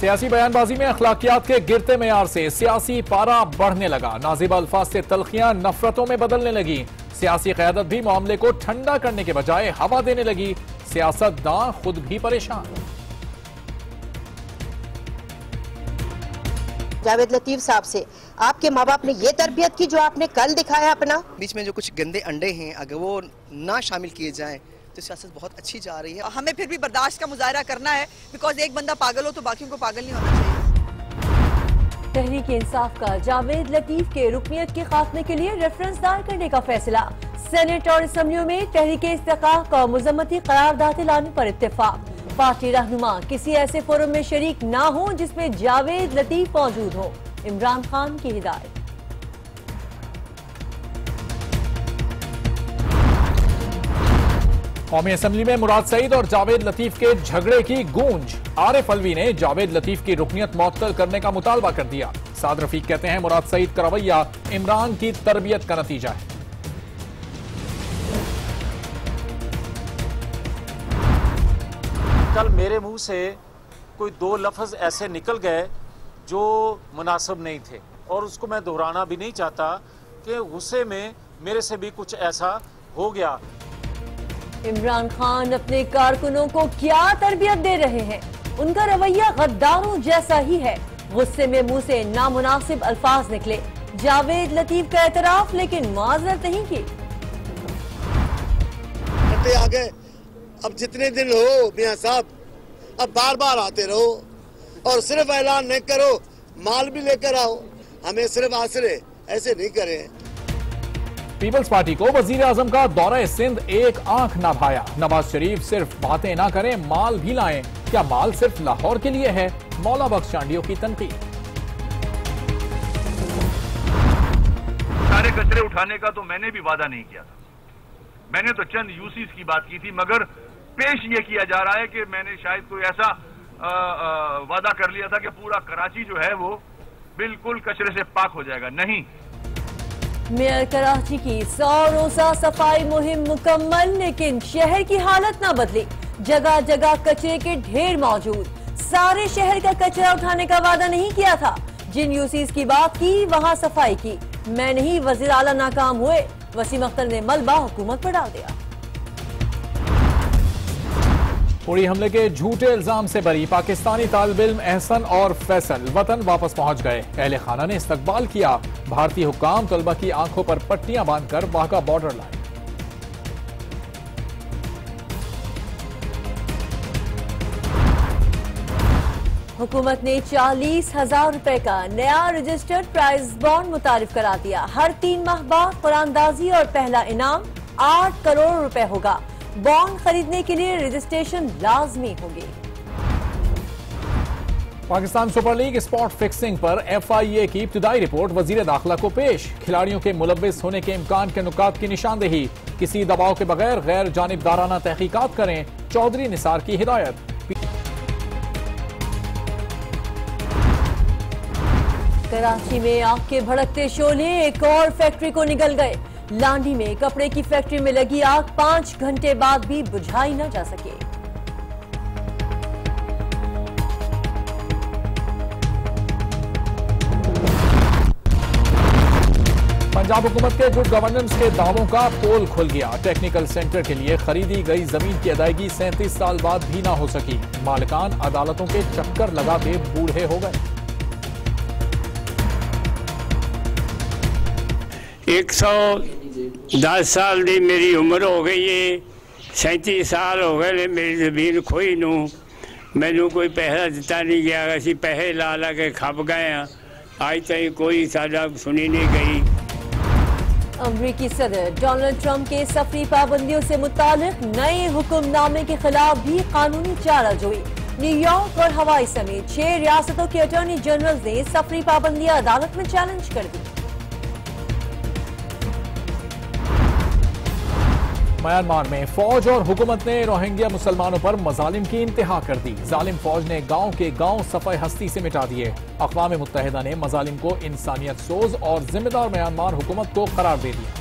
सियासी बयानबाजी में अखलाकियात के गिरते मेयार से सियासी पारा बढ़ने लगा। नाजिबा अल्फाज से तलखियां नफरतों में बदलने लगी। सियासी क़यादत भी मामले को ठंडा करने के बजाय हवा देने लगी। सियासतदान खुद भी परेशान। जावेद लतीफ साहब से आपके माँ बाप ने ये तरबियत की जो आपने कल दिखाया अपना? बीच में जो कुछ गंदे अंडे हैं अगर वो ना शामिल किए जाएं तो सियासत बहुत अच्छी जा रही है। हमें फिर भी बर्दाश्त का मुजाहरा करना है, बिकॉज एक बंदा पागल हो तो बाकियों को पागल नहीं होना चाहिए। तहरीक इंसाफ का जावेद लतीफ के रुकनियत के खात्मे के लिए रेफरेंस दायर करने का फैसला। सेनेट और असम्बलियों में तहरीक इस्तेकाक का मुज़म्मती करारदाद लाने पर इत्तेफाक। पार्टी रहनुमा किसी ऐसे फोरम में शरीक ना हो जिसमें जावेद लतीफ मौजूद हो, इमरान खान की हिदायत। कौमी असम्बली में मुराद सईद और जावेद लतीफ के झगड़े की गूंज। आरिफ अलवी ने जावेद लतीफ की रुकनियत मुअत्तल करने का मुतालबा कर दिया। साद रफीक कहते हैं मुराद सईद का रवैया इमरान की तरबियत का नतीजा है। कल मेरे मुंह से कोई दो लफ्ज ऐसे निकल गए जो मुनासिब नहीं थे और उसको मैं दोहराना भी नहीं चाहता कि गुस्से में मेरे से भी कुछ ऐसा हो गया। इमरान खान अपने कारकुनों को क्या तरबियत दे रहे हैं? उनका रवैया गद्दारों जैसा ही है। गुस्से में मुंह से नामुनासिब अल्फाज निकले। जावेद लतीफ का एतराफ लेकिन माजरत नहीं की। आगे अब जितने दिन हो मियां साहब, अब बार बार आते रहो और सिर्फ ऐलान नहीं करो, माल भी लेकर आओ। हमें सिर्फ आसरे ऐसे नहीं करें। पीपल्स पार्टी को वजीर आजम का दौरा सिंध एक आंख ना भाया। नवाज शरीफ सिर्फ बातें ना करें, माल भी लाएं। क्या माल सिर्फ लाहौर के लिए है? मौला बख्श चांडियों की तनकीद। सारे कचरे उठाने का तो मैंने भी वादा नहीं किया था। मैंने तो चंद यूसीज की बात की थी, मगर पेश ये किया जा रहा है कि मैंने शायद कोई ऐसा वादा कर लिया था कि पूरा कराची जो है वो बिल्कुल कचरे से पाक हो जाएगा। नहीं। मेयर कराची की 100 रोजा सफाई मुहिम मुकम्मल, लेकिन शहर की हालत ना बदली। जगह जगह कचरे के ढेर मौजूद। सारे शहर का कचरा उठाने का वादा नहीं किया था। जिन यूसीज की बात की वहां सफाई की। मैं नहीं, वजीर आला नाकाम हुए। वसीम अख्तर ने मलबा हुकूमत पर डाल दिया। उड़ी हमले के झूठे इल्जाम से बरी पाकिस्तानी तालिब इल्म एहसन और फैसल वतन वापस पहुंच गए। अहले खाना ने इस्तकबाल किया। भारतीय हुक्काम तलबा की आंखों पर पट्टियां बांधकर वाघा बॉर्डर लाए। हुकूमत ने 40,000 रुपए का नया रजिस्टर्ड प्राइज बॉन्ड मुतारिफ करा दिया। हर 3 माह बाद कुरानदाजी और पहला इनाम 8 करोड़ रुपए होगा। बॉन्ड खरीदने के लिए रजिस्ट्रेशन लाजमी होगी। Pakistan super league spot fixing पर FIA की इब्तिदाई रिपोर्ट वजीर दाखिला को पेश। खिलाड़ियों के मुलव्विस होने के इम्कान के नुकात की निशानदेही। किसी दबाव के बगैर गैर जानिबदाराना तहकीकात करें, चौधरी निसार की हिदायत। कराची में आग के भड़कते शोले एक और फैक्ट्री को निगल गए। लांडी में कपड़े की फैक्ट्री में लगी आग 5 घंटे बाद भी बुझाई न जा सके। पंजाब हुकूमत के गुड गवर्नेंस के दावों का पोल खुल गया। टेक्निकल सेंटर के लिए खरीदी गई जमीन की अदायगी 37 साल बाद भी ना हो सकी। मालिकान अदालतों के चक्कर लगाते बूढ़े हो गए। 110 साल की मेरी उम्र हो गई है। 37 साल हो गए मेरी जमीन खोई नू। मैनू कोई पैसा दिता नहीं गया। असी पैसे ला ला के खप गए हैं। आज तक कोई साडा सुनी नहीं गई। अमरीकी सदर डोनाल्ड ट्रंप के सफरी पाबंदियों से मुतालिक नए हुक्मनामे के खिलाफ भी कानूनी चाराजोई। न्यूयॉर्क और हवाई समेत 6 रियासतों के अटॉर्नी जनरल ने सफरी पाबंदियां अदालत में चैलेंज कर दी। म्यांमार में फौज और हुकूमत ने रोहिंग्या मुसलमानों पर मजालिम की इंतहा कर दी। जालिम फौज ने गांव के गांव सफ़े हस्ती से मिटा दिए। अक़वाम मुत्तहिदा ने मजालिम को इंसानियत सोज और जिम्मेदार म्यांमार हुकूमत को करार दे दिया।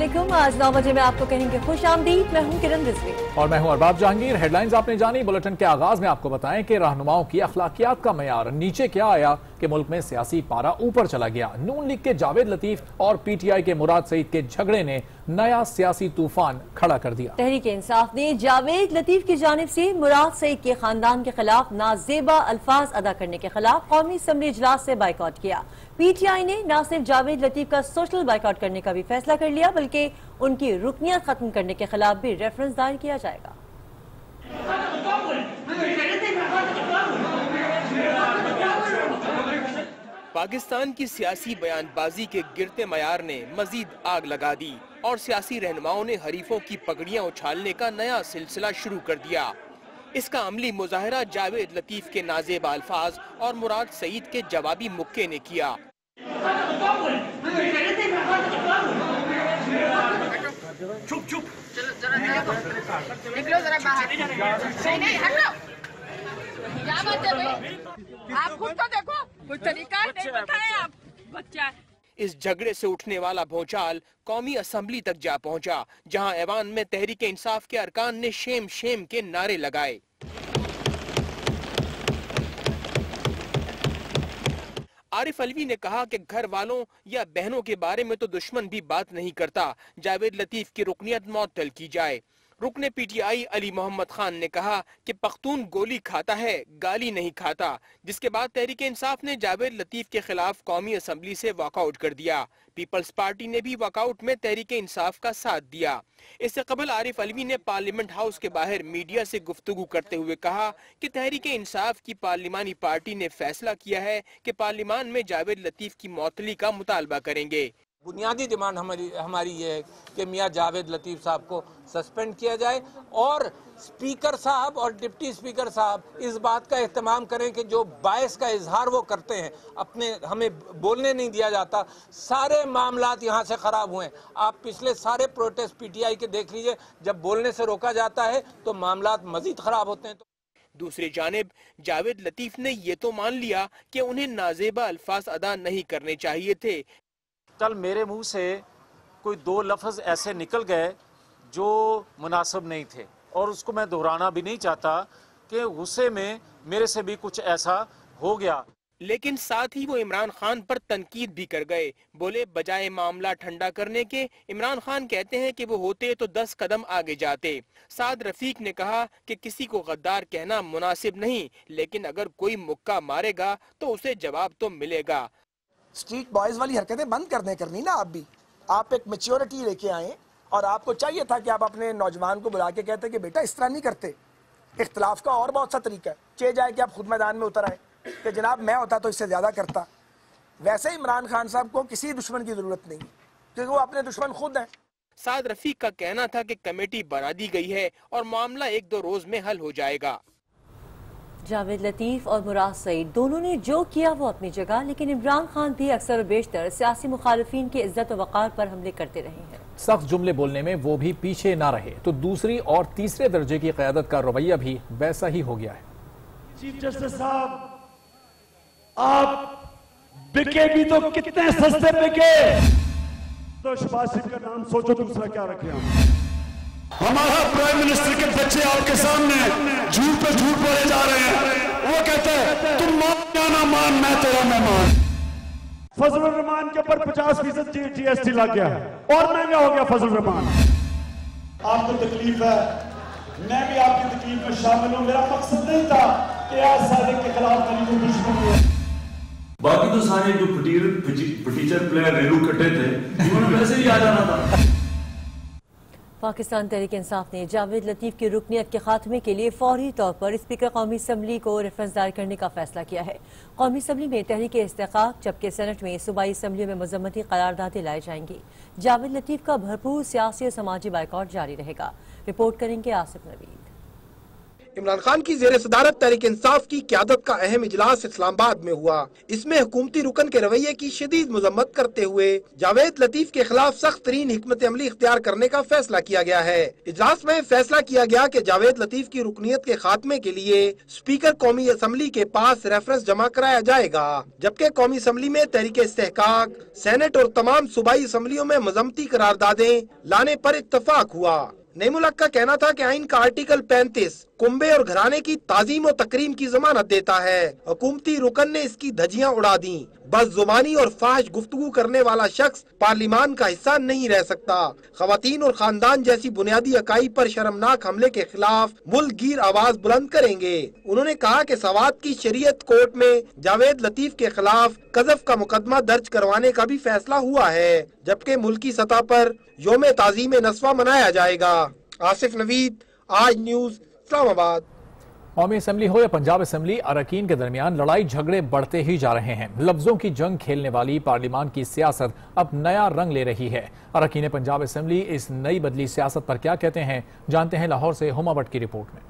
अस्सलामुअलैकुम। आज 9 बजे में आपको कहेंगे खुश आमदीद। मैं हूं किरण रिजवी और मैं हूं अरबाब जहांगीर। हेडलाइंस आपने जानी। बुलेटिन के आगाज में आपको बताएं कि रहनुमाओं की अखलाकियात का मयार नीचे क्या आया कि मुल्क में सियासी पारा ऊपर चला गया। नून लीग के जावेद लतीफ और पीटीआई के मुराद सईद के झगड़े ने नया सियासी तूफान खड़ा कर दिया। तहरीक इंसाफ ने जावेद लतीफ की जानिब से मुराद सईद के खानदान के खिलाफ नाजेबा अल्फाज अदा करने के खिलाफ कौमी असम्बली इजलास से बाइकआउट किया। पीटीआई ने न सिर्फ जावेद लतीफ का सोशल बाइकआउट करने का भी फैसला कर लिया, बल्कि उनकी रुकनियत खत्म करने के खिलाफ भी रेफरेंस दायर किया जाएगा। पाकिस्तान की सियासी बयानबाजी के गिरते मयार ने मजीद आग लगा दी और सियासी रहनुमाओं ने हरीफों की पगड़ियां उछालने का नया सिलसिला शुरू कर दिया। इसका अमली मुजाहरा जावेद लतीफ के नाजेबा अल्फाज और मुराद सईद के जवाबी मुक्के ने किया। चुप चुप निकलो जरा बाहर। नहीं हटो। क्या बात है भाई? आप खुद तो देखो, कुछ तरीका है, नहीं बताए आप। बच्चा इस झगड़े से उठने वाला भौचाल कौमी असम्बली तक जा पहुंचा, जहां ऐवान में तहरीक इंसाफ के अरकान ने शेम शेम के नारे लगाए। आरिफ अलवी ने कहा कि घर वालों या बहनों के बारे में तो दुश्मन भी बात नहीं करता, जावेद लतीफ की रुकनियत मुअत्तल की जाए। रुकने पीटीआई अली मोहम्मद खान ने कहा कि पख्तून गोली खाता है, गाली नहीं खाता, जिसके बाद तहरीक इंसाफ ने जावेद लतीफ के खिलाफ कौमी असम्बली से वॉकआउट कर दिया। पीपल्स पार्टी ने भी वॉकआउट में तहरीक इंसाफ का साथ दिया। इससे कबल आरिफ अलवी ने पार्लियामेंट हाउस के बाहर मीडिया से गुफ्तगू करते हुए कहा कि तहरीक इंसाफ की पार्लिमानी पार्टी ने फैसला किया है कि पार्लियामान में जावेद लतीफ की मौतली का मुतालबा करेंगे। बुनियादी डिमांड हमारी ये है कि मियां जावेद लतीफ साहब को सस्पेंड किया जाए और स्पीकर साहब और डिप्टी स्पीकर साहब इस बात का एहतमाम करें कि जो बायस का इजहार वो करते हैं, अपने हमें बोलने नहीं दिया जाता। सारे मामलात यहाँ से खराब हुए। आप पिछले सारे प्रोटेस्ट पीटीआई के देख लीजिए, जब बोलने से रोका जाता है तो मामलात मजीद खराब होते हैं। दूसरी जानिब जावेद लतीफ ने ये तो मान लिया कि उन्हें नाजेबा अल्फाज अदा नहीं करने चाहिए थे। कल मेरे मुंह से कोई दो लफ्ज़ ऐसे निकल गए जो मुनासिब नहीं थे और उसको मैं दोहराना भी नहीं चाहता कि गुस्से में मेरे से भी कुछ ऐसा हो गया। लेकिन साथ ही वो इमरान खान पर तनकीद भी कर गए। बोले बजाय मामला ठंडा करने के, इमरान खान कहते हैं कि वो होते तो 10 कदम आगे जाते। साद रफीक ने कहा कि किसी को गद्दार कहना मुनासिब नहीं, लेकिन अगर कोई मुक्का मारेगा तो उसे जवाब तो मिलेगा। स्ट्रीट बॉयज वाली हरकतें बंद करनी ना। आप एक मैच्योरिटी लेके आए और आपको चाहिए था कि आप अपने नौजवान को बुला के कहते कि बेटा इस तरह नहीं करते। इख्तलाफ का और बहुत सा तरीका है। चाहिए जाए कि आप खुद मैदान में उतर आए कि जनाब मैं होता तो इससे ज्यादा करता। वैसे इमरान खान साहब को किसी दुश्मन की जरूरत नहीं, क्योंकि वो अपने दुश्मन खुद हैं। साद रफीक का कहना था कि कमेटी बना दी गई है और मामला 1-2 रोज में हल हो जाएगा। जावेद लतीफ और मुराद सईद दोनों ने जो किया वो अपनी जगह, लेकिन इमरान खान भी अक्सर बेशतर सियासी मुखालिफिन की इज्जत और वक़ार पर हमले करते रहे हैं। सख्त जुमले बोलने में वो भी पीछे ना रहे तो दूसरी और तीसरे दर्जे की क़यादत का रवैया भी वैसा ही हो गया है। चीफ जस्टिस साहब, आप बिके भी तो कितने सस्ते बिके। तो शहबाज शरीफ का नाम सोचो, दूसरा क्या रखे हम। हमारा प्राइम मिनिस्टर के बच्चे आपके सामने झूठ पे झूठ बोले जा रहे हैं। वो कहते हैं तुम मान या ना मान, मैं तेरा मेहमान। फजल रहमान के ऊपर 50% GST लग गया और महंगा हो गया फजल रहमान। आपको तकलीफ है, मैं भी आपकी तकलीफ में शामिल हूं। मेरा मकसद नहीं था कि आज सादिक के खिलाफ मेरी कोई दुश्मनी है। बाकी तो सारे जो फटीचर प्लेयर रेलू कटे थे उन्होंने वैसे ही आ जाना था। पाकिस्तान तहरीक इंसाफ ने जावेद लतीफ की रुकनियत के खात्मे के लिए फौरी तौर पर स्पीकर कौमी असम्बली को रेफरेंस दायर करने का फैसला किया है। कौमी असम्बली में तहरीक इस्तेकाक, जबकि सेनेट में सूबाई असम्बलियों में मजम्मती करारदादें लाई जाएंगी। जावेद लतीफ का भरपूर सियासी और समाजी बाइकआउट जारी रहेगा। रिपोर्ट करेंगे आसिफ नवीद। इमरान खान की जेर सदारत तहरीक इंसाफ की क़यादत का अहम इजलास इस्लामाबाद में हुआ। इसमें हुकूमती रुकन के रवैये की शदीद मजम्मत करते हुए जावेद लतीफ के खिलाफ सख्त तरीन हिकमत अमली इख्तियार करने का फैसला किया गया है। इजलास में फैसला किया गया कि जावेद लतीफ की रुकनीत के खात्मे के लिए स्पीकर कौमी असम्बली के पास रेफरेंस जमा कराया जाएगा, जबकि कौमी असम्बली में तहरीक इस्तेहकाक, सेनेट और तमाम सूबाई असम्बलियों में मजम्मती करारदादें लाने पर इत्तफाक हुआ। नई मुल्क का कहना था कि आइन का आर्टिकल 35 कुंबे और घराने की ताजीम और तकरीम की जमानत देता है। हुकूमती रुकन ने इसकी धज्जियां उड़ा दी। बदजुबानी और फाहिश गुफ्तगू करने वाला शख्स पार्लिमान का हिस्सा नहीं रह सकता। खवातीन और खानदान जैसी बुनियादी अकाई पर शर्मनाक हमले के खिलाफ मुल्क गिर आवाज बुलंद करेंगे। उन्होंने कहा कि सवात की शरीयत कोर्ट में जावेद लतीफ के खिलाफ कज़फ का मुकदमा दर्ज करवाने का भी फैसला हुआ है, जबकि मुल्की सतह पर योम ताज़ीम नस्वा मनाया जाएगा। आसिफ नवीद, आज न्यूज, इस्लामाबाद। कौमी असम्बली हो या पंजाब असम्बली, अरकान के दरमियान लड़ाई झगड़े बढ़ते ही जा रहे हैं। लफ्जों की जंग खेलने वाली पार्लियामान की सियासत अब नया रंग ले रही है। अरकान पंजाब असम्बली इस नई बदली सियासत पर क्या कहते हैं, जानते हैं लाहौर से हुमा भट्ट की रिपोर्ट में।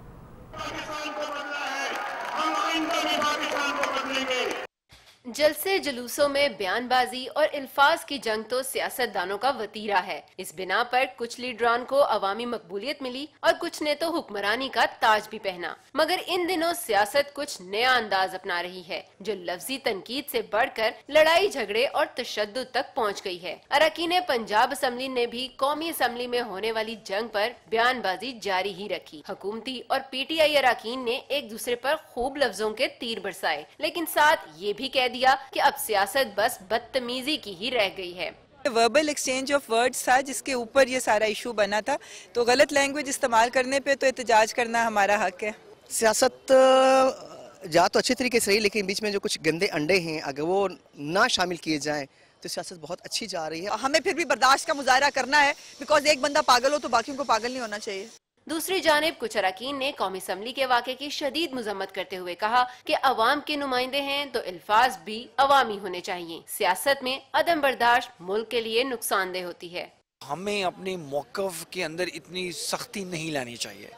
जलसे जुलूसों में बयानबाजी और इल्फाज की जंग तो सियासतदानों का वतीरा है। इस बिना पर कुछ लीडरान को अवामी मकबूलियत मिली और कुछ ने तो हुक्मरानी का ताज भी पहना। मगर इन दिनों सियासत कुछ नया अंदाज अपना रही है, जो लफ्जी तनकीद से बढ़कर लड़ाई झगड़े और तशद्दुद तक पहुँच गई है। अरकान पंजाब असम्बली ने भी कौमी असम्बली में होने वाली जंग पर बयानबाजी जारी ही रखी। हुकूमती और PTI अरकान ने एक दूसरे पर खूब लफ्जों के तीर बरसाए, लेकिन साथ ये भी कह दिया कि अब सियासत बस बदतमीजी की ही रह गई है। वर्बल एक्सचेंज ऑफ वर्ड्स था जिसके ऊपर ये सारा इशू बना था, तो गलत लैंग्वेज इस्तेमाल करने पे तो एहतजाज करना हमारा हक है। सियासत जा तो अच्छे तरीके से रही, लेकिन बीच में जो कुछ गंदे अंडे हैं अगर वो ना शामिल किए जाएं तो सियासत बहुत अच्छी जा रही है। हमें फिर भी बर्दाश्त का मुजाहरा करना है, बिकॉज एक बंदा पागल हो तो बाकियों को पागल नहीं होना चाहिए। दूसरी जानिब कुछ अरकान ने कौमी असम्बली के वाक़े की शदीद मजम्मत करते हुए कहा कि अवाम के नुमाइंदे हैं तो अल्फाज भी अवामी होने चाहिए। सियासत में अदम बर्दाश्त मुल्क के लिए नुकसानदेह होती है। हमें अपने मौक़िफ़ के अंदर इतनी सख्ती नहीं लानी चाहिए,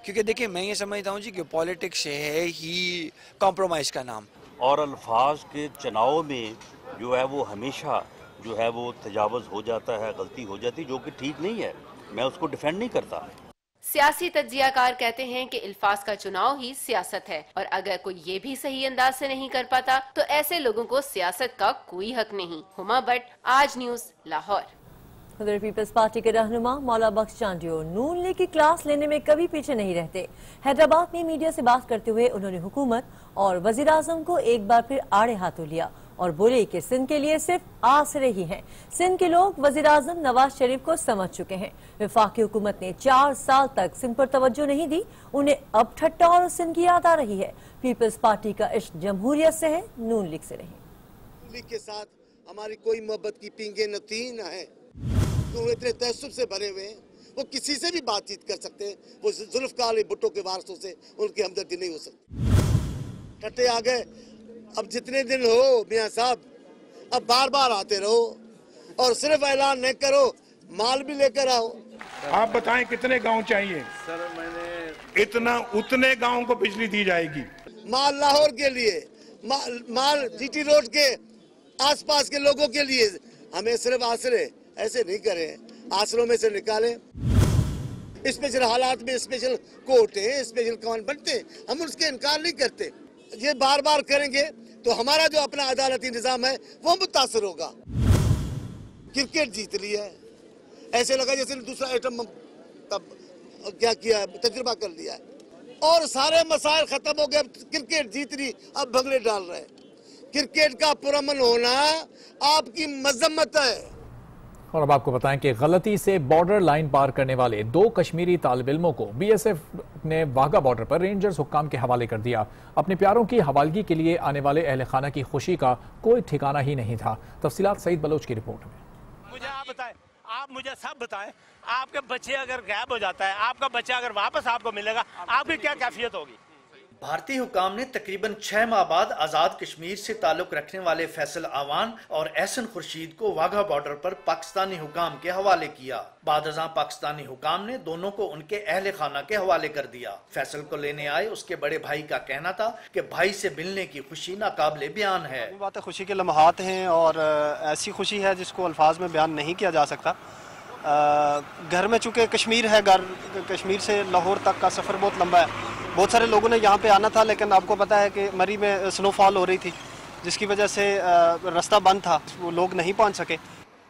क्योंकि देखिए मैं ये समझता हूँ जी कि पॉलिटिक्स है ही कॉम्प्रोमाइज़ का नाम, और अल्फाज के चुनाव में जो है वो हमेशा जो है वो तजावुज़ हो जाता है, गलती हो जाती है, जो कि ठीक नहीं है। मैं उसको डिफेंड नहीं करता। सियासी तज्जियाकार कहते हैं कि इल्फाज का चुनाव ही सियासत है, और अगर कोई ये भी सही अंदाज से नहीं कर पाता तो ऐसे लोगों को सियासत का कोई हक नहीं। हुमा भट्ट, आज न्यूज, लाहौर। उधर पीपल्स पार्टी के रहनुमा मौला बख्श चांडियो नून लीग की क्लास लेने में कभी पीछे नहीं रहते। हैदराबाद में मीडिया से बात करते हुए उन्होंने हुकूमत और वजीर आजम को एक बार फिर आड़े हाथों लिया और बोले कि सिंध के लिए सिर्फ आसरे ही हैं। सिंध के लोग वजीर आजम नवाज शरीफ को समझ चुके हैं। वफाकी हुकूमत ने 4 साल तक सिंध पर तवज्जो नहीं दी, उन्हें अब ठट्टा और सिंध की याद आ रही है। पीपल्स पार्टी का इश्क जमहूरियत से है, नून लीग से नहीं। नून लीग के साथ हमारी कोई मोहब्बत की पींगे नती न है। तो इतने तहस्सुब से भरे हुए हैं, वो किसी से भी बातचीत कर सकते हैं। वो जुल्फ़िकार अली भुट्टो के वारसों से उनकी हमदर्दी नहीं हो सकती। ठट्टे आ गए। अब जितने दिन हो मियाँ साहब, अब बार बार आते रहो और सिर्फ ऐलान नहीं करो, माल भी लेकर आओ। आप बताएं कितने गांव चाहिए? सर मैंने इतना उतने गांव को बिजली दी जाएगी। माल लाहौर के लिए, माल GT रोड के आसपास के लोगों के लिए। हमें सिर्फ आसरे ऐसे नहीं करें, आसरों में से निकालें। स्पेशल हालात में स्पेशल कोर्ट है, स्पेशल कमान बनते हैं, हम उसके इनकार नहीं करते। ये बार बार करेंगे तो हमारा जो अपना अदालती निजाम है वो मुतासर होगा। क्रिकेट जीत लिया है, ऐसे लगा जैसे दूसरा एटम तब क्या किया, तजुर्बा कर लिया है और सारे मसाइल खत्म हो गए। क्रिकेट जीत ली, अब भंगड़े डाल रहे हैं। क्रिकेट का पुरअमन होना आपकी मजम्मत है। और अब आपको बताएं कि गलती से बॉर्डर लाइन पार करने वाले 2 कश्मीरी तालिब इल्मों को BSF ने वाघा बॉर्डर पर रेंजर्स हुक्काम के हवाले कर दिया। अपने प्यारों की हवालगी के लिए आने वाले अहले खाना की खुशी का कोई ठिकाना ही नहीं था। तफसीलात सईद बलोच की रिपोर्ट में। मुझे आप बताएं, आप मुझे सब बताएं, आपके बच्चे अगर गायब हो जाता है, आपका बच्चा अगर वापस आपको मिलेगा, आपकी क्या कैफियत होगी? भारतीय हुकाम ने तकरीबन 6 माह बाद आज़ाद कश्मीर से ताल्लुक रखने वाले फैसल आवान और एहसन खुर्शीद को वाघा बॉर्डर पर पाकिस्तानी हुकाम के हवाले किया। बादअज़ां पाकिस्तानी हुकाम ने दोनों को उनके अहले खाना के हवाले कर दिया। फैसल को लेने आए उसके बड़े भाई का कहना था कि भाई से मिलने की खुशी नाकाबिले बयान है। बात खुशी के लम्हात हैं और ऐसी खुशी है जिसको अल्फाज में बयान नहीं किया जा सकता। घर में चूँकि कश्मीर है, कश्मीर से लाहौर तक का सफ़र बहुत लंबा है। बहुत सारे लोगों ने यहाँ पे आना था, लेकिन आपको पता है कि मरी में स्नोफॉल हो रही थी, जिसकी वजह से रास्ता बंद था, वो लोग नहीं पहुँच सके।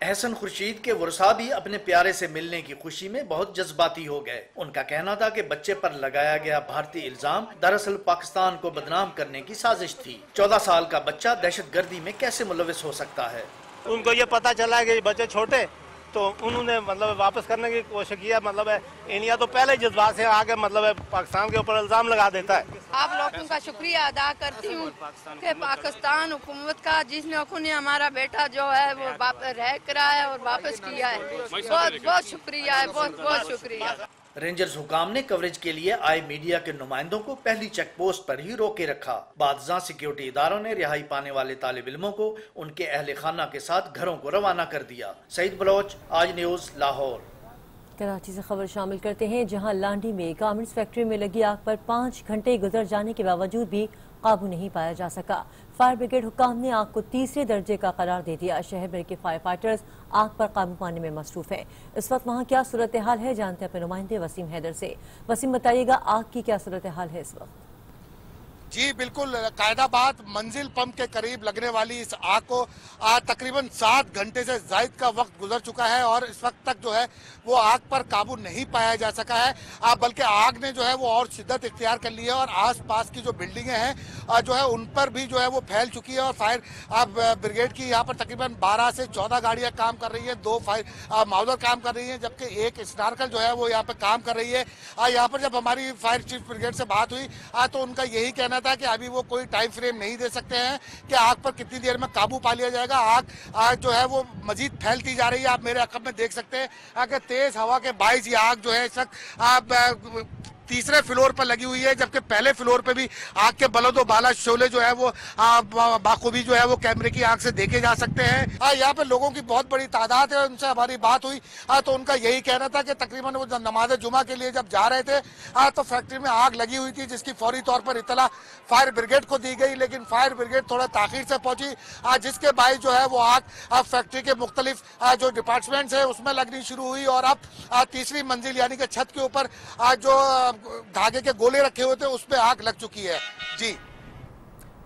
एहसन खुर्शीद के वर्षा भी अपने प्यारे से मिलने की खुशी में बहुत जज्बाती हो गए। उनका कहना था कि बच्चे पर लगाया गया भारतीय इल्जाम दरअसल पाकिस्तान को बदनाम करने की साजिश थी। 14 साल का बच्चा दहशतगर्दी में कैसे मुलविस हो सकता है। उनको ये पता चला कि बच्चे छोटे, तो उन्होंने मतलब वापस करने की कोशिश किया। मतलब इंडिया तो पहले जज्बात से आगे मतलब पाकिस्तान के ऊपर इल्जाम लगा देता है। आप लोगों का शुक्रिया अदा करती हूँ कि पाकिस्तान हुकूमत का, जिसने हमारा बेटा जो है वो रह करा है और वापस किया है। बहुत बहुत शुक्रिया है, बहुत बहुत शुक्रिया। रेंजर्स हुकाम ने कवरेज के लिए आए मीडिया के नुमाइंदों को पहली चेक पोस्ट पर ही रोके रखा। बादशाह सिक्योरिटी इदारों ने रिहाई पाने वाले तालिब इल्मों को उनके अहले खाना के साथ घरों को रवाना कर दिया। सईद बलोच, आज न्यूज़, लाहौर। कराची से खबर शामिल करते हैं, जहां लांडी में गारमेंट्स फैक्ट्री में लगी आग पर 5 घंटे गुजर जाने के बावजूद भी काबू नहीं पाया जा सका। फायर ब्रिगेड हुकाम ने आग को तीसरे दर्जे का करार दे दिया। शहर भर के फायर फाइटर्स आग पर काबू पाने में मसरूफ हैं। इस वक्त वहां क्या सूरत हाल है, जानते हैं अपने नुमाइंदे वसीम हैदर से। वसीम, बताइएगा आग की क्या सूरत हाल है इस वक्त? जी बिल्कुल, कायदाबाद मंजिल पंप के करीब लगने वाली इस आग को तकरीबन 7 घंटे से जायद का वक्त गुजर चुका है और इस वक्त तक जो है वो आग पर काबू नहीं पाया जा सका है। बल्कि आग ने जो है वो और शिद्दत इख्तियार कर ली है और आसपास की जो बिल्डिंगें हैं जो है उन पर भी जो है वो फैल चुकी है। और फायर ब्रिगेड की यहाँ पर तकरीबन 12 से 14 गाड़ियाँ काम कर रही है, 2 फायर माउजर काम कर रही है, जबकि एक स्नार्कल जो है वो यहाँ पर काम कर रही है। यहाँ पर जब हमारी फायर चीफ ब्रिगेड से बात हुई तो उनका यही कहना था कि अभी वो कोई टाइम फ्रेम नहीं दे सकते हैं कि आग पर कितनी देर में काबू पा लिया जाएगा। आग जो है वो मजीद फैलती जा रही है। आप मेरे अकब में देख सकते हैं कि तेज हवा के बाइस ये आग जो है इस वक्त तीसरे फ्लोर पर लगी हुई है, जबकि पहले फ्लोर पे भी आग के बलदो बाला शोले जो है वो बाखूबी जो है वो कैमरे की आंख से देखे जा सकते हैं। यहाँ पे लोगों की बहुत बड़ी तादाद है। उनसे हमारी बात हुई तो उनका यही कहना था कि तकरीबन वो नमाज जुमा के लिए जब जा रहे थे तो फैक्ट्री में आग लगी हुई थी, जिसकी फौरी तौर पर इतला फायर ब्रिगेड को दी गई, लेकिन फायर ब्रिगेड थोड़ा ताखीर से पहुंची, जिसके बायस जो है वो आग फैक्ट्री के मुख्तलिफ जो डिपार्टमेंट्स है उसमें लगनी शुरू हुई और अब तीसरी मंजिल यानी कि छत के ऊपर जो धागे के गोले रखे हुए थे उस पे आग लग चुकी है। जी,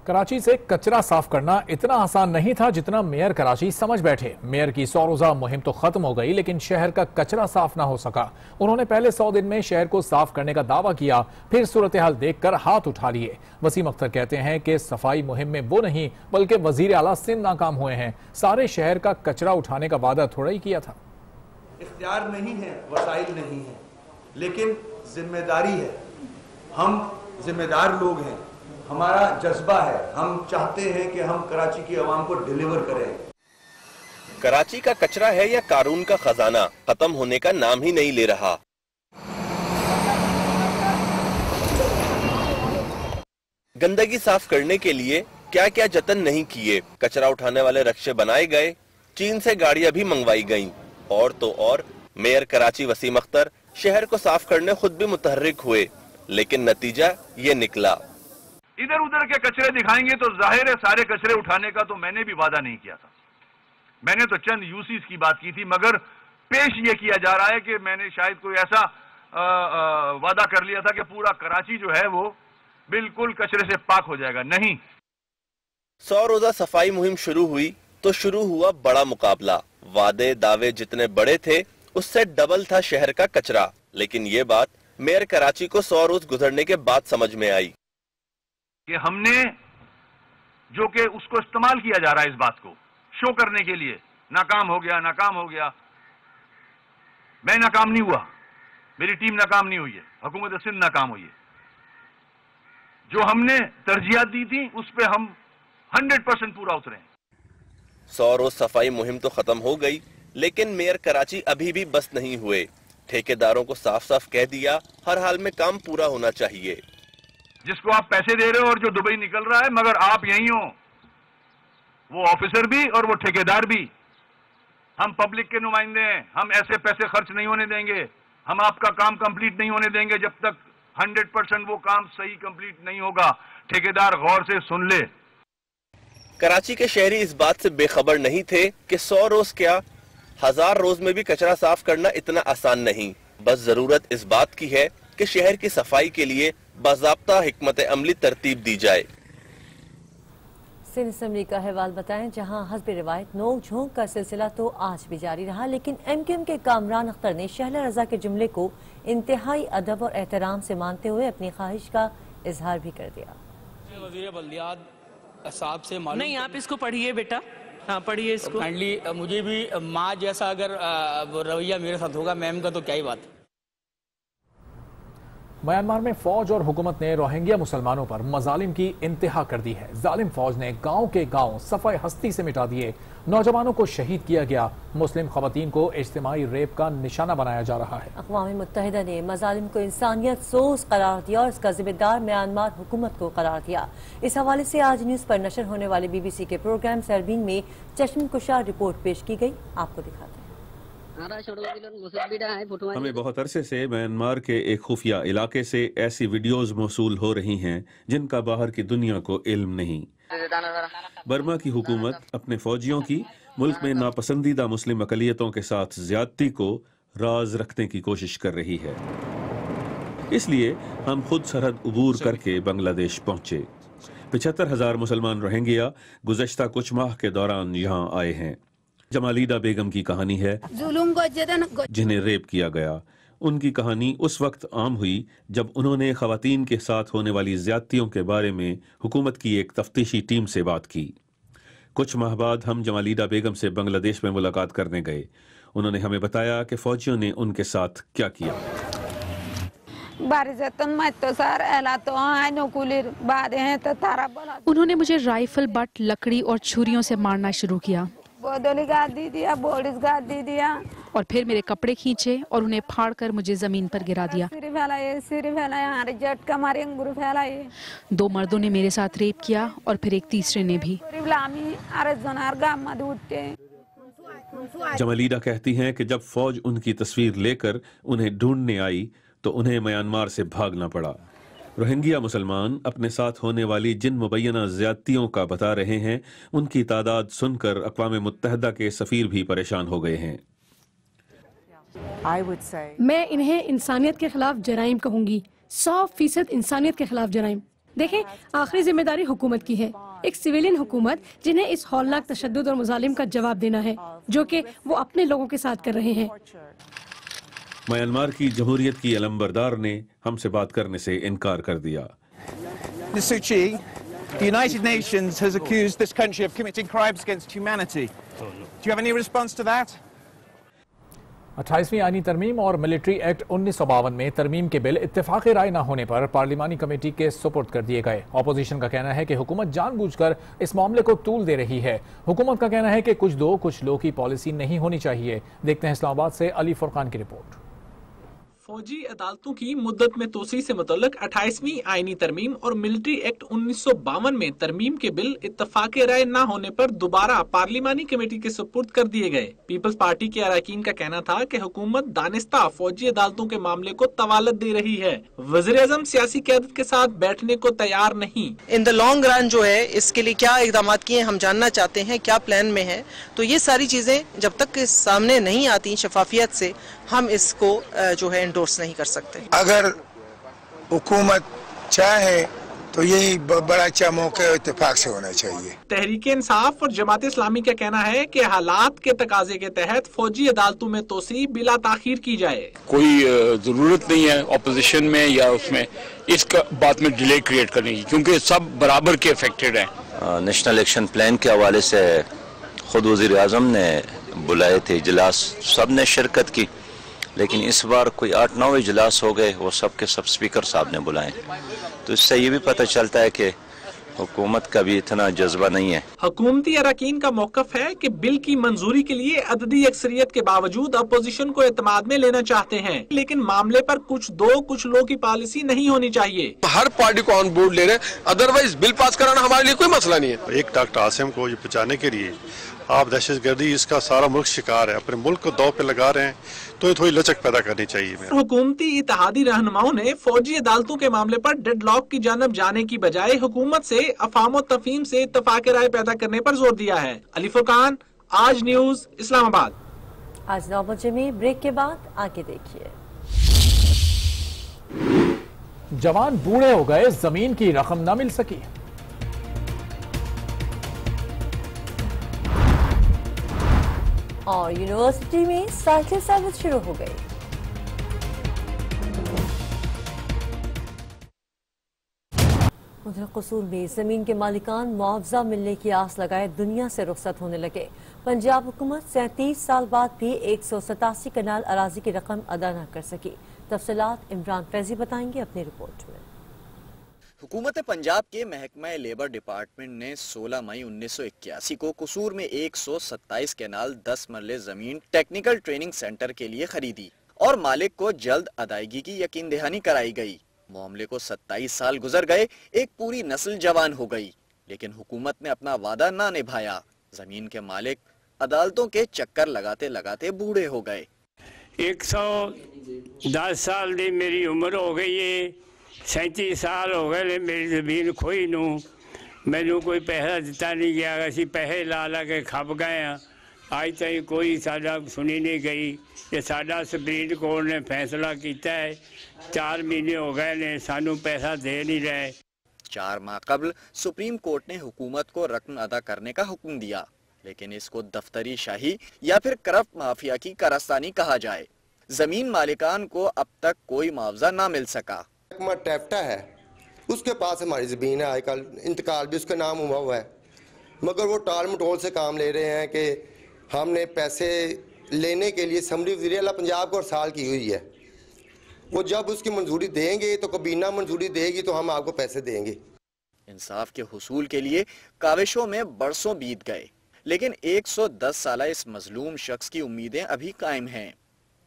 कराची से कचरा साफ करना इतना आसान नहीं था जितना मेयर कराची समझ बैठे। मेयर की 100 रोजा मुहिम तो खत्म हो गई, लेकिन शहर का कचरा साफ ना हो सका। उन्होंने पहले 100 दिन में शहर को साफ करने का दावा किया, फिर सूरत हाल देखकर हाथ उठा लिए। वसीम अख्तर कहते हैं कि सफाई मुहिम में वो नहीं बल्कि वजीर आला सिंध नाकाम हुए हैं। सारे शहर का कचरा उठाने का वादा थोड़ा ही किया था। इख्तियार नहीं है, वसाइल नहीं है, लेकिन जिम्मेदारी है। हम जिम्मेदार लोग हैं, हमारा जज्बा है, हम चाहते हैं कि हम कराची की आवाम को डिलीवर करें। कराची का कचरा है या कानून का खजाना, खत्म होने का नाम ही नहीं ले रहा। गंदगी साफ करने के लिए क्या क्या जतन नहीं किए। कचरा उठाने वाले रक्शे बनाए गए, चीन से गाड़ियां भी मंगवाई गईं। और तो और मेयर कराची वसीम अख्तर शहर को साफ करने खुद भी मुतहर्रिक हुए, लेकिन नतीजा ये निकला। इधर उधर के कचरे दिखाएंगे तो जाहिर है सारे कचरे उठाने का तो मैंने भी वादा नहीं किया था। मैंने तो चंद यूसीज की बात की थी, मगर पेश ये किया जा रहा है कि मैंने शायद कोई ऐसा वादा कर लिया था कि पूरा कराची जो है वो बिल्कुल कचरे से पाक हो जाएगा। नहीं, 100 रोजा सफाई मुहिम शुरू हुई तो शुरू हुआ बड़ा मुकाबला। वादे दावे जितने बड़े थे उससे डबल था शहर का कचरा। लेकिन ये बात मेयर कराची को 100 रोज गुजरने के बाद समझ में आई कि हमने जो कि उसको इस्तेमाल किया जा रहा है इस बात को शो करने के लिए, नाकाम हो गया, नाकाम हो गया। मैं नाकाम नहीं हुआ, मेरी टीम नाकाम नहीं हुई है, हुकूमत सिंध नाकाम हुई है। जो हमने तरजीहात दी थी उस पे हम 100% पूरा उतरे। 100 रोज सफाई मुहिम तो खत्म हो गई, लेकिन मेयर कराची अभी भी बस नहीं हुए। ठेकेदारों को साफ साफ कह दिया हर हाल में काम पूरा होना चाहिए। जिसको आप पैसे दे रहे हो और जो दुबई निकल रहा है, मगर आप यहीं हो, वो ऑफिसर भी और वो ठेकेदार भी। हम पब्लिक के नुमाइंदे हैं, हम ऐसे पैसे खर्च नहीं होने देंगे, हम आपका काम कंप्लीट नहीं होने देंगे जब तक 100% वो काम सही कंप्लीट नहीं होगा। ठेकेदार गौर से सुन ले। कराची के शहरी इस बात से बेखबर नहीं थे कि 100 रोज क्या 1000 रोज में भी कचरा साफ करना इतना आसान नहीं। बस जरूरत इस बात की है कि शहर की सफाई के लिए बाज़ाब्ता हिकमत अमली तरतीब दी जाए। सिंध असम्बली का अहवाल बताएं, जहां हस्ब रिवायत नोक झोंक का सिलसिला तो आज भी जारी रहा, लेकिन MQM के कामरान अख्तर ने शहला रजा के जुमले को इंतहाई अदब और एहतराम से मानते हुए अपनी ख्वाहिश का इजहार भी कर दिया। वज़ीर बल्दियात साहब से मालूम नहीं, आप इसको पढ़िए बेटा, हाँ पढ़िए इसको। काइंडली मुझे भी माँ जैसा अगर रवैया मेरे साथ होगा मैम का, तो क्या ही बात। म्यांमार में फौज और हुकूमत ने रोहिंग्या मुसलमानों पर मजालिम की इंतहा कर दी है। जालिम फौज ने गांव के गांव सफाई हस्ती से मिटा दिए, नौजवानों को शहीद किया गया, मुस्लिम खवातीन को इज्तिमाई रेप का निशाना बनाया जा रहा है। अक़वाम मुत्तहिदा ने मजालिम को इंसानियत सोज करार दिया और इसका जिम्मेदार म्यांमार हुकूमत को करार दिया। इस हवाले से आज न्यूज पर नशर होने वाले BBC के प्रोग्राम सरबीन में चश्मकुशार रिपोर्ट पेश की गई। आपको दिखाते हैं। हमें बहुत अरसे से म्यांमार के एक खुफिया इलाके से ऐसी वीडियोस मौसूल हो रही हैं जिनका बाहर की दुनिया को इल्म नहीं। बर्मा की हुकूमत अपने फौजियों की मुल्क में नापसंदीदा मुस्लिम अकलियतों के साथ ज्यादती को राज रखने की कोशिश कर रही है। इसलिए हम खुद सरहद उबूर करके बांग्लादेश पहुंचे। 75,000 मुसलमान रोहिंग्या गुज़श्ता कुछ माह के दौरान यहाँ आए हैं। जमालीदा बेगम की कहानी है, जिन्हें रेप किया गया। उनकी कहानी उस वक्त आम हुई जब उन्होंने खवातीन के साथ होने वाली ज्यादतियों के बारे में हुकूमत की एक तफ्तीशी टीम से बात की। कुछ माह बाद हम जमालीदा बेगम से बांग्लादेश में मुलाकात करने गए। उन्होंने हमें बताया कि फौजियों ने उनके साथ क्या किया। उन्होंने मुझे राइफल, बट, लकड़ी और छुरियों से मारना शुरू किया और फिर मेरे कपड़े खींचे और उन्हें फाड़कर मुझे जमीन पर गिरा दिया। 2 मर्दों ने मेरे साथ रेप किया और फिर एक तीसरे ने भी। जमालीदा कहती हैं कि जब फौज उनकी तस्वीर लेकर उन्हें ढूंढने आई तो उन्हें म्यांमार से भागना पड़ा। रोहिंग्या मुसलमान अपने साथ होने वाली जिन मुबैना ज्यादतियों का बता रहे हैं, उनकी तादाद सुनकर अक़वाम मुत्तहिदा के सफ़ीर भी परेशान हो गए हैं। मैं इन्हें इंसानियत के खिलाफ जराइम कहूँगी, 100% इंसानियत के खिलाफ जराइम। देखें, आखिरी जिम्मेदारी हुकूमत की है, एक सिविलियन हुकूमत जिन्हें इस हौलनाक तशद्दुद और मुजालिम का जवाब देना है, जो कि वो अपने लोगों के साथ कर रहे हैं। म्यांमार की जमहूरियत की अलंबरदार ने हमसे बात करने से इनकार कर दिया। Ms. Suu Kyi, the United Nations has accused this country of committing crimes against humanity. Do you have any response to that? 28वीं आईनी तरमीम और मिलिट्री एक्ट 1952 में तरमीम के बिल इत्तेफाक राय न होने पर पार्लिमानी कमेटी के सुपुर्द कर दिए गए। अपोजिशन का कहना है कि हुकूमत जानबूझकर इस मामले को तूल दे रही है। हुकूमत का कहना है कि कुछ दो कुछ लो की पॉलिसी नहीं होनी चाहिए। देखते हैं इस्लामाबाद से अली फुरकान की रिपोर्ट। फौजी अदालतों की मुद्दत में तोसी से मुतल्लक 28वीं आईनी तरमीम और मिलिट्री एक्ट 1952 में तरमीम के बिल इत्तफाक राय न होने पर दोबारा पार्लिमानी कमेटी के सुपुर्द कर दिए गए। पीपल्स पार्टी के अरकान का कहना था कि हुकूमत दानिस्ता फौजी अदालतों के मामले को तवालत दे रही है। वज़ीर-ए-आज़म सियासी क़यादत के साथ बैठने को तैयार नहीं। इन द लॉन्ग रन जो है इसके लिए क्या इक़दाम किए हम जानना चाहते हैं, क्या प्लान में है। तो ये सारी चीजें जब तक सामने नहीं आती शफाफियत से, हम इसको जो है एंडोर्स नहीं कर सकते। अगर हुकूमत चाहे तो यही बड़ा अच्छा मौका इत्तेफाक से होना चाहिए। तहरीक इंसाफ और जमात इस्लामी का कहना है कि हालात के तकाजे के तहत फौजी अदालतों में तोसी बिला ताखीर की जाए। कोई जरूरत नहीं है ऑपोजिशन में या उसमें इस बात में डिले क्रिएट करने की, क्योंकि सब बराबर के अफेक्टेड हैं। नेशनल एक्शन प्लान के हवाले से खुद वज़ीर आज़म ने बुलाए थे इजलास, सब ने शिरकत की, लेकिन इस बार कोई 8-9 इजलास हो गए, वो सब के सब स्पीकर साहब ने बुलाए। तो इससे ये भी पता चलता है कि हुकूमत का भी इतना जज्बा नहीं है। हुकूमती अरकान का मौकफ है कि बिल की मंजूरी के लिए अददी अक्सरियत के बावजूद अपोजिशन को एतमाद में लेना चाहते हैं, लेकिन मामले पर कुछ लोगों की पॉलिसी नहीं होनी चाहिए। हर पार्टी को ऑन बोर्ड ले रहे हैं, अदरवाइज बिल पास कराना हमारे लिए कोई मसला नहीं है। एक डॉक्टर आसिम को ये बचाने के लिए आप दहशतगर्दी इसका सारा मुल्क शिकार है, अपने मुल्क को दाव पे लगा रहे हैं, तो ये थोड़ी लचक पैदा करनी चाहिए। हुकूमती इत्तेहादी रहनुमाओं ने फौजी अदालतों के मामले पर डेडलॉक की जानब जाने की बजाय हुकूमत से अफाम और तफहीम से इत्तफाक राय पैदा करने पर जोर दिया है। अली फुरकान, आज न्यूज, इस्लामाबाद। आज 9 बजे में ब्रेक के बाद आगे देखिए। जवान बूढ़े हो गए, जमीन की रकम न मिल सकी। और यूनिवर्सिटी में साइकिल सर्विस शुरू हो गई। उधर कसूर में जमीन के मालिकान मुआवजा मिलने की आस लगाए दुनिया से रुखसत होने लगे। पंजाब हुकूमत 37 साल बाद भी 187 कनाल अराजी की रकम अदा न कर सकी। तफसीलात इमरान फैजी बताएंगे अपनी रिपोर्ट में। हुकूमत पंजाब के महकमा लेबर डिपार्टमेंट ने 16 मई 1981 को कसूर में 127 कैनाल 10 मरले जमीन टेक्निकल ट्रेनिंग सेंटर के लिए खरीदी और मालिक को जल्द अदायगी की यकीन दहानी कराई गई। मामले को 27 साल गुजर गए, एक पूरी नस्ल जवान हो गई, लेकिन हुकूमत ने अपना वादा ना निभाया। जमीन के मालिक अदालतों के चक्कर लगाते लगाते बूढ़े हो गए। 110 साल की मेरी उम्र हो गई है, 37 साल हो गए मेरी जमीन खोई नू, मैनू कोई पैसा दिता नहीं गया, असी पैसे ला ला के खप गए हैं। अज तक कोई साडा सुनी नहीं गई। ये साडा सुप्रीम कोर्ट ने फैसला किया है, 4 महीने हो गए ने सानू पैसा दे नहीं रहे। 4 माह कबल सुप्रीम कोर्ट ने हुकूमत को रकम अदा करने का हुक्म दिया, लेकिन इसको दफ्तरी शाही या फिर करप्ट माफिया की कारस्तानी कहा जाए। जमीन मालिकान को अब तक कोई मुआवजा ना मिल सका। टैफ्टा है, उसके पास हमारी ज़मीन है, आजकल इंतकाल भी उसका नाम हुआ है, मगर वो टाल मटोल से काम ले रहे हैं कि हमने पैसे लेने के लिए असम्बली वज़ीर आला पंजाब को हड़ताल की हुई है। वो जब उसकी मंजूरी देंगे तो कबीना मंजूरी देगी तो हम आपको पैसे देंगे। इंसाफ के हुसूल के लिए काविशों में बरसों बीत गए, लेकिन 110 साल इस मजलूम शख्स की उम्मीदें अभी कायम हैं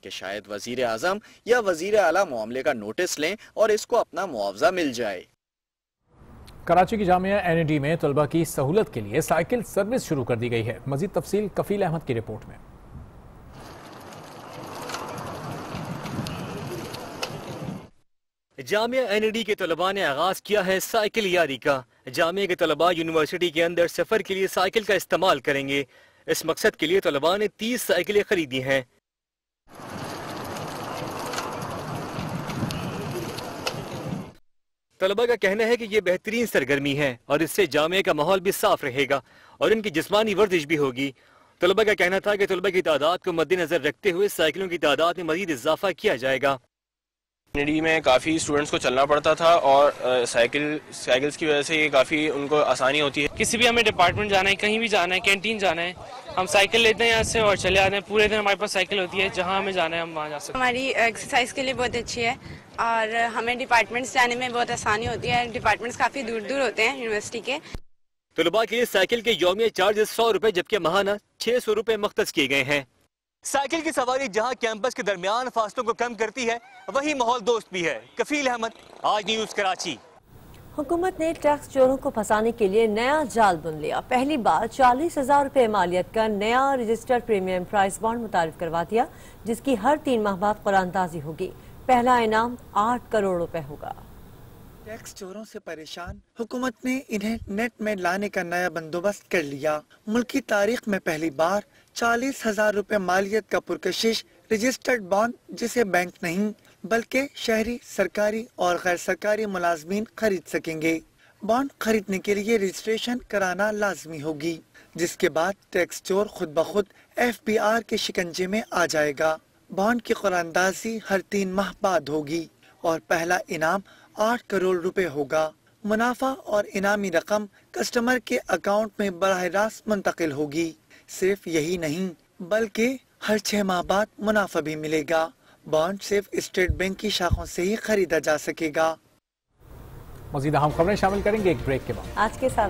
कि शायद वजीर आजम या वजीर आला मामले का नोटिस लें और इसको अपना मुआवजा मिल जाए। कराची की जामिया एनडी में तलबा की सहूलत के लिए साइकिल सर्विस शुरू कर दी गई है। मजीद तफसील कफील अहमद की रिपोर्ट में। जामिया एनडी के तलबा ने आगाज किया है साइकिल यारी का। जामिया के तलबा यूनिवर्सिटी के अंदर सफर के लिए साइकिल का इस्तेमाल करेंगे। इस मकसद के लिए तलबा ने 30 साइकिलें खरीदी हैं। तलबा का कहना है कि ये बेहतरीन सरगर्मी है और इससे जामिया का माहौल भी साफ रहेगा और इनकी जिस्मानी वर्जिश भी होगी। तलबा का कहना था कि तलबा की तादाद को मद्देनजर रखते हुए साइकिलों की तादाद में मजीद इजाफा किया जाएगा। एनडी में काफ़ी स्टूडेंट्स को चलना पड़ता था और साइकिल्स की वजह से ये काफ़ी उनको आसानी होती है। किसी भी हमें डिपार्टमेंट जाना है, कहीं भी जाना है, कैंटीन जाना है, हम साइकिल लेते हैं यहाँ से और चले आते हैं। पूरे दिन हमारे पास साइकिल होती है, जहाँ हमें जाना है हम वहाँ जा सकते हैं। हमारी एक्सरसाइज के लिए बहुत अच्छी है और हमें डिपार्टमेंट्स जाने में बहुत आसानी होती है। डिपार्टमेंट्स काफ़ी दूर दूर होते हैं यूनिवर्सिटी के। तलबा के लिए साइकिल के यौमिया चार्जेस 100 रुपए जबकि माहाना 600 रुपए मख्तस किए गए हैं। साइकिल की सवारी जहां कैंपस के दरमियान फासलों को कम करती है, वही माहौल दोस्त भी है। कफील अहमद, आज न्यूज कराची। हुकूमत ने टैक्स चोरों को फंसाने के लिए नया जाल बुन लिया। पहली बार 40,000 रुपए मालियत का नया रजिस्टर्ड प्रीमियम प्राइस बॉन्ड मुतारिफ करवा दिया, जिसकी हर 3 माह बाद कुरानंदाजी होगी। पहला इनाम 8 करोड़ रुपए होगा। टैक्स चोरों से परेशान हुकूमत ने इन्हें नेट में लाने का नया बंदोबस्त कर लिया। मुल्क की तारीख में पहली बार 40,000 रुपए मालियत का पुरकशिश रजिस्टर्ड बॉन्ड, जिसे बैंक नहीं बल्कि शहरी, सरकारी और गैर सरकारी मुलाजमीन खरीद सकेंगे। बॉन्ड खरीदने के लिए रजिस्ट्रेशन कराना लाजमी होगी, जिसके बाद टैक्स चोर खुद ब खुद FBR के शिकंजे में आ जाएगा। बॉन्ड की कुरानंदाजी हर 3 माह बाद होगी और पहला इनाम 8 करोड़ रुपए होगा। मुनाफा और इनामी रकम कस्टमर के अकाउंट में बराह रास्त मुंतकिल होगी। सिर्फ यही नहीं बल्कि हर 6 माह बाद मुनाफा भी मिलेगा। बॉन्ड सिर्फ स्टेट बैंक की शाखों से ही खरीदा जा सकेगा। मज़ीद अहम खबरें शामिल करेंगे एक ब्रेक के बाद। आज के साथ